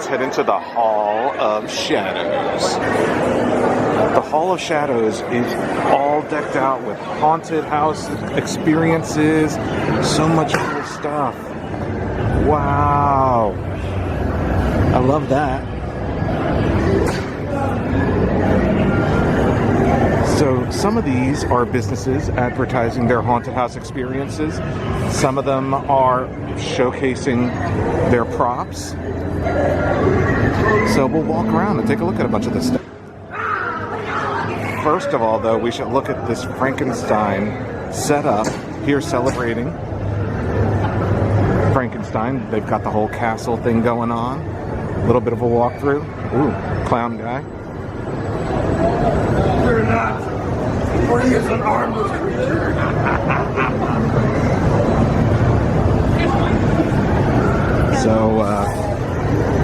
let's head into the Hall of Shadows. The Hall of Shadows is all decked out with haunted house experiences, so much cool stuff. Wow. I love that. So some of these are businesses advertising their haunted house experiences. Some of them are showcasing their props. So we'll walk around and take a look at a bunch of this stuff. First of all, though, we should look at this Frankenstein setup here celebrating Frankenstein. They've got the whole castle thing going on. A little bit of a walkthrough. Ooh, clown guy. You're not. For he is an armless creature. So,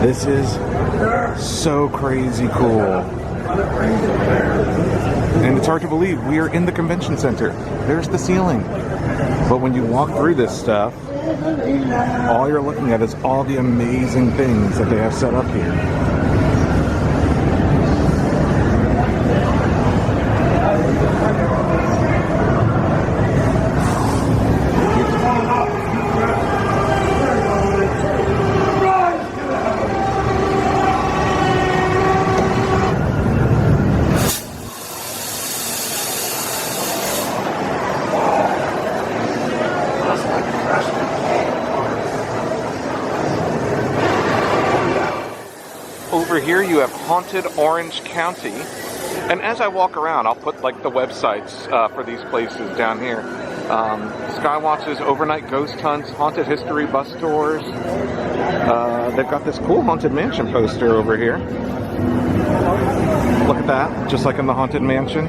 this is so crazy cool. And it's hard to believe we are in the convention center. There's the ceiling. But when you walk through this stuff, all you're looking at is all the amazing things that they have set up here. Over here you have Haunted Orange County, and as I walk around I'll put like the websites for these places down here. Skywatch's overnight ghost hunts, haunted history bus tours. They've got this cool Haunted Mansion poster over here. Look at that, just like in the Haunted Mansion.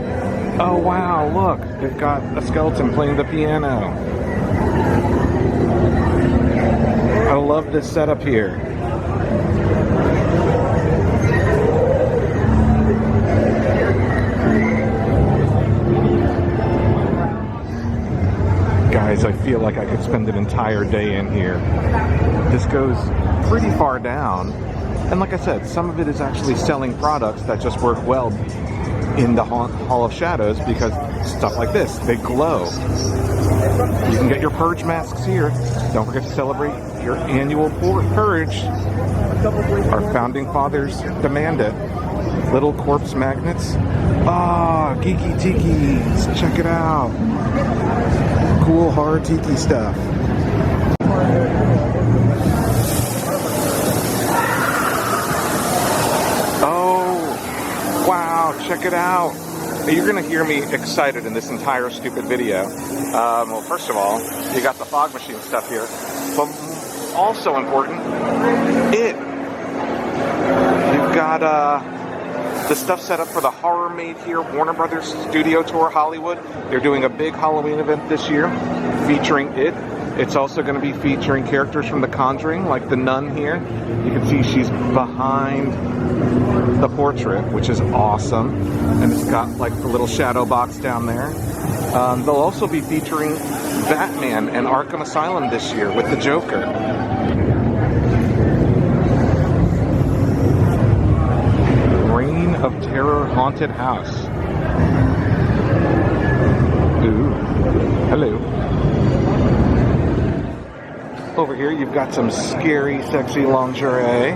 Oh wow, look, they've got a skeleton playing the piano. I love this setup here. Guys, I feel like I could spend an entire day in here. This goes pretty far down, and like I said, some of it is actually selling products that just work well in the Hall of Shadows because stuff like this, they glow. You can get your purge masks here. Don't forget to celebrate your annual purge. Our founding fathers demand it. Little corpse magnets. Ah, geeky tikis. Check it out. Cool horror tiki stuff. Oh, wow, check it out. You're gonna hear me excited in this entire stupid video. Well, first of all, you got the fog machine stuff here, but also important, you've got the stuff set up for the Horror Made Here Warner Brothers Studio Tour Hollywood. They're doing a big Halloween event this year featuring it. It's also going to be featuring characters from The Conjuring, like the nun here. You can see she's behind the portrait, which is awesome. And it's got like the little shadow box down there. They'll also be featuring Batman and Arkham Asylum this year with the Joker. Reign of Terror Haunted House. Ooh, hello. Over here you've got some scary, sexy lingerie.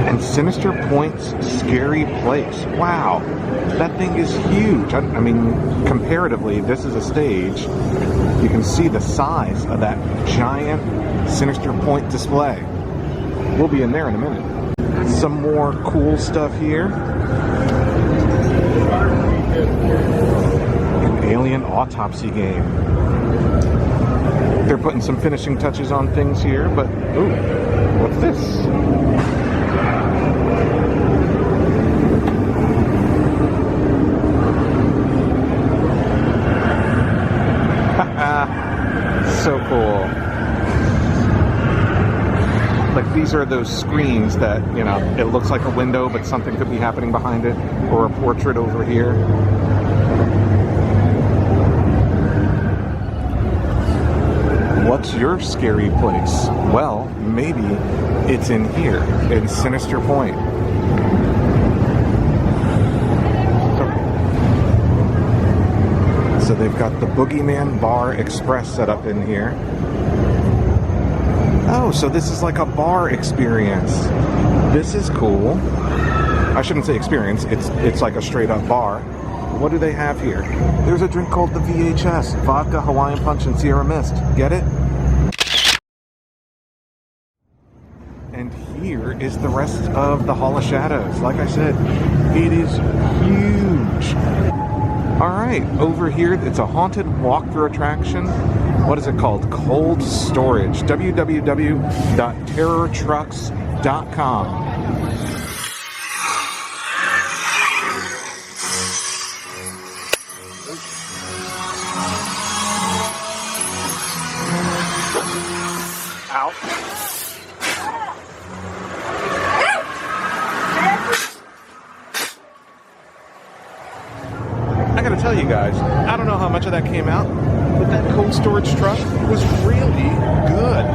And Sinister Point's Scary Place. Wow, that thing is huge. I mean, comparatively, this is a stage. You can see the size of that giant Sinister Point display. We'll be in there in a minute. Some more cool stuff here. An alien autopsy game. They're putting some finishing touches on things here, but ooh, what's this? So cool. Like, these are those screens that, you know, it looks like a window, but something could be happening behind it, or a portrait over here. What's your scary place? Well, maybe it's in here, in Sinister Point. So they've got the Boogeyman Bar Express set up in here. Oh, so this is like a bar experience. This is cool. I shouldn't say experience, it's like a straight up bar. What do they have here? There's a drink called the VHS, Vodka, Hawaiian Punch, and Sierra Mist. Get it? And here is the rest of the Hall of Shadows. Like I said, it is huge. Alright, over here, it's a haunted walkthrough attraction. What is it called? Cold Storage. www.terrortrucks.com. Out. I gotta tell you guys, I don't know how much of that came out, but that cold storage truck was really good.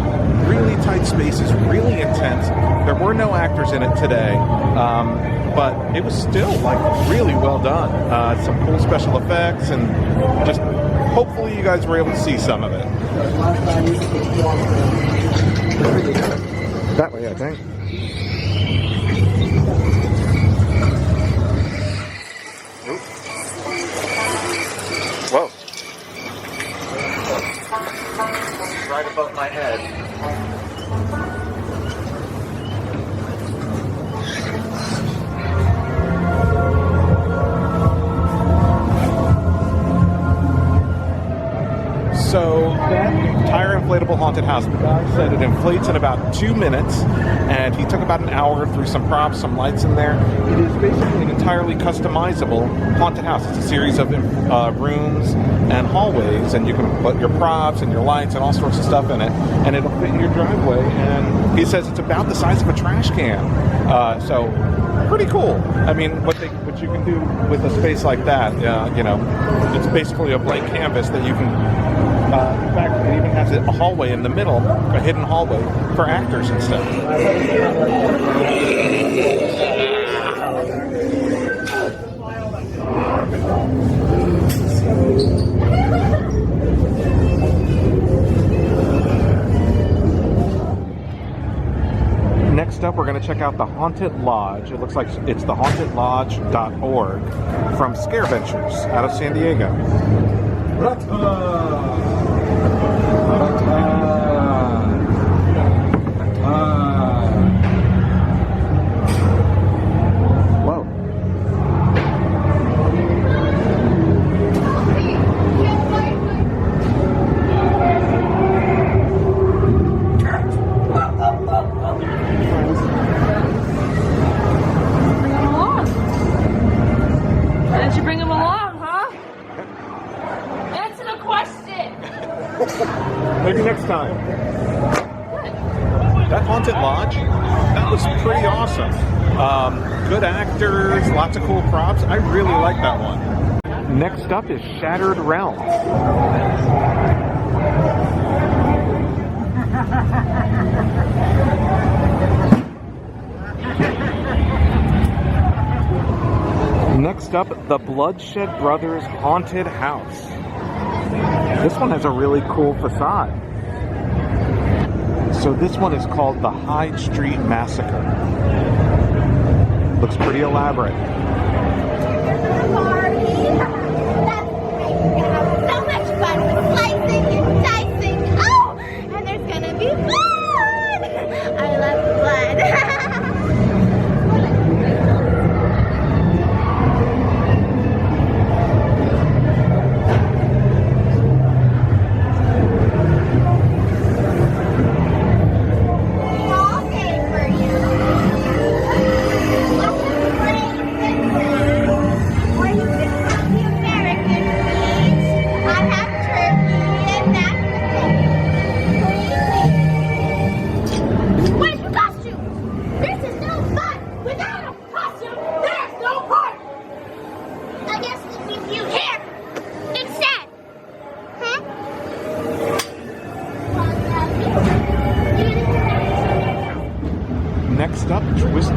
Really tight spaces, really intense. There were no actors in it today, but it was still like really well done. Some cool special effects, and just hopefully you guys were able to see some of it. That way, I think. Whoa. Right above my head. So that entire inflatable haunted house, the guy said it inflates in about 2 minutes, and he took about an hour through some props, some lights in there. It is basically an entirely customizable haunted house. It's a series of rooms and hallways, and you can put your props and your lights and all sorts of stuff in it, and it'll fit in your driveway. And he says it's about the size of a trash can. So pretty cool. I mean, what you can do with a space like that, you know, it's basically a blank canvas that you can. In fact, it even has a hallway in the middle, a hidden hallway for actors and stuff. Next up, we're going to check out the Haunted Lodge. It looks like it's the hauntedlodge.org from Scare Ventures out of San Diego. Whoa. Why didn't you bring him along, huh? Answer the question! Maybe next time. That Haunted Lodge, that was pretty awesome. Good actors, lots of cool props. I really like that one. Next up is Shattered Realms. Next up, the Bloodshed Brothers Haunted House. This one has a really cool facade. So this one is called the Hyde Street Massacre. Looks pretty elaborate. So much fun with slicing and dicing. Oh, and there's gonna be blood. I love blood. Are you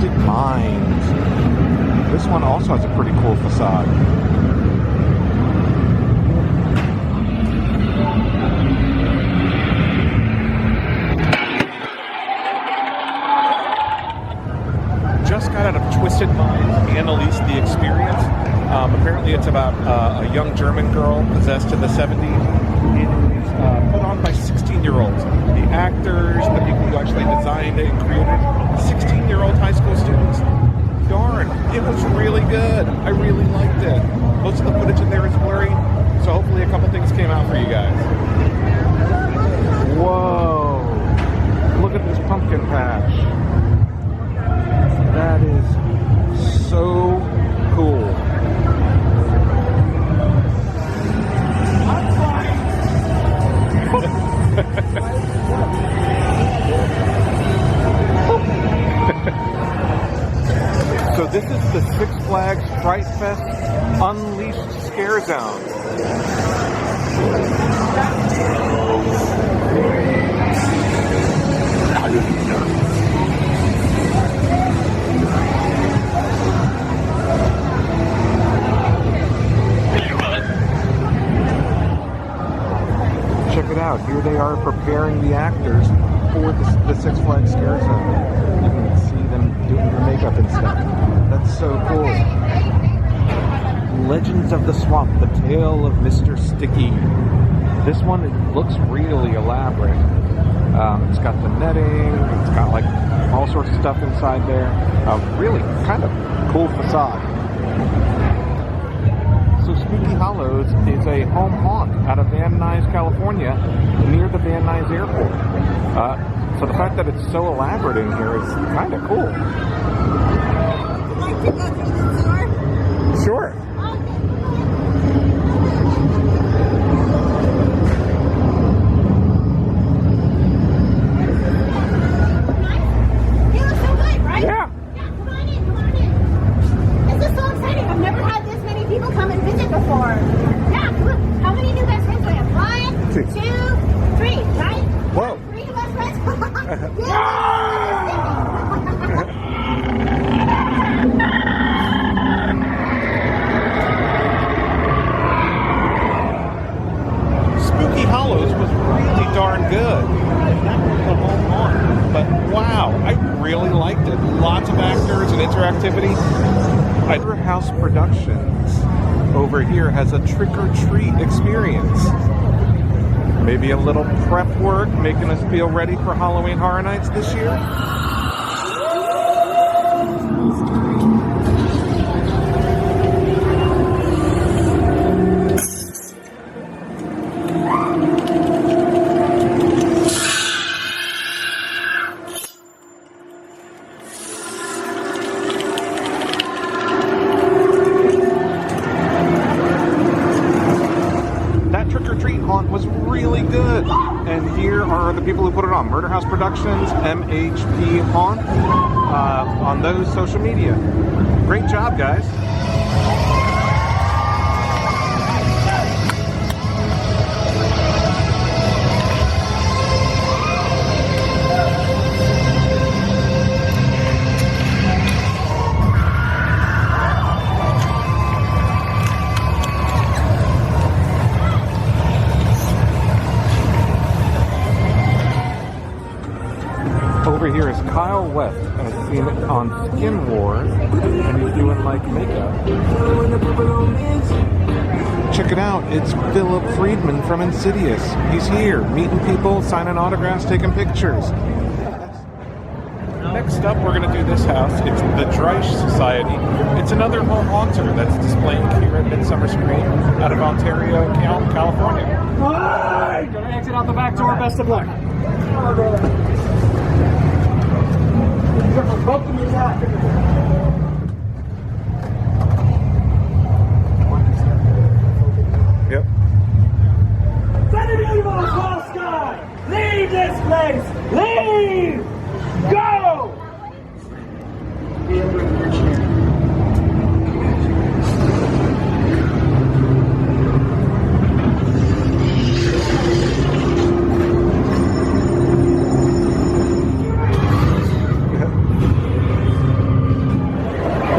Twisted Minds. This one also has a pretty cool facade. Just got out of Twisted Minds, Annalise the Experience. Apparently it's about a young German girl possessed in the 70s. It is put on by 16-year-olds. The actors, the people who actually designed it and created it, 16-year-old high school students. Darn, it was really good. I really liked it. Most of the footage in there is blurry, so hopefully a couple things came out for you guys. Whoa! Look at this pumpkin patch. That is so cool. So this is the Six Flags Fright Fest Unleashed Scare Zone. Check it out. Here they are preparing the actors for the Six Flags Scare Zone. You can see them doing their makeup and stuff. That's so cool. Legends of the Swamp, the Tale of Mr. Sticky. This one, it looks really elaborate. It's got the netting, it's got like all sorts of stuff inside there. Really kind of cool facade. So Spooky Hollows is a home haunt out of Van Nuys, California, near the Van Nuys Airport. So the fact that it's so elaborate in here is kind of cool. Would you like to go through the door? Sure. You look so good, right? Yeah. Yeah, come on in, come on in. This is so exciting. I've never had this many people come and visit before. Yeah, look. How many new best friends do I have? 1, 2, 3, right? Whoa. 3 new best friends? Yeah. Spooky Hollows was really darn good. That was the home haunt. But wow, I really liked it. Lots of actors and interactivity. House Productions over here has a trick-or-treat experience. Maybe a little prep work, making us feel ready for Halloween Horror Nights this year. Was really good, and here are the people who put it on. Murder House Productions, MHP Haunt, on those social media. Great job, guys. Over here is Kyle West, as seen on Skin Wars, and he's doing like makeup. Check it out, it's Philip Friedman from Insidious. He's here, meeting people, signing autographs, taking pictures. Next up, we're going to do this house. It's the DREICH Society. It's another home haunter that's displaying here at Midsummer Scream out of Ontario, California. Alright, gonna exit out the back door. Best of luck. Yep. Send an evil small sky! Leave this place! Leave! Go!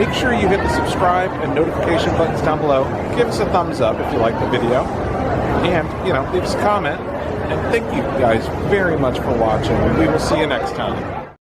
make sure you hit the subscribe and notification buttons down below. Give us a thumbs up if you like the video. And, leave us a comment. And thank you guys very much for watching. We will see you next time.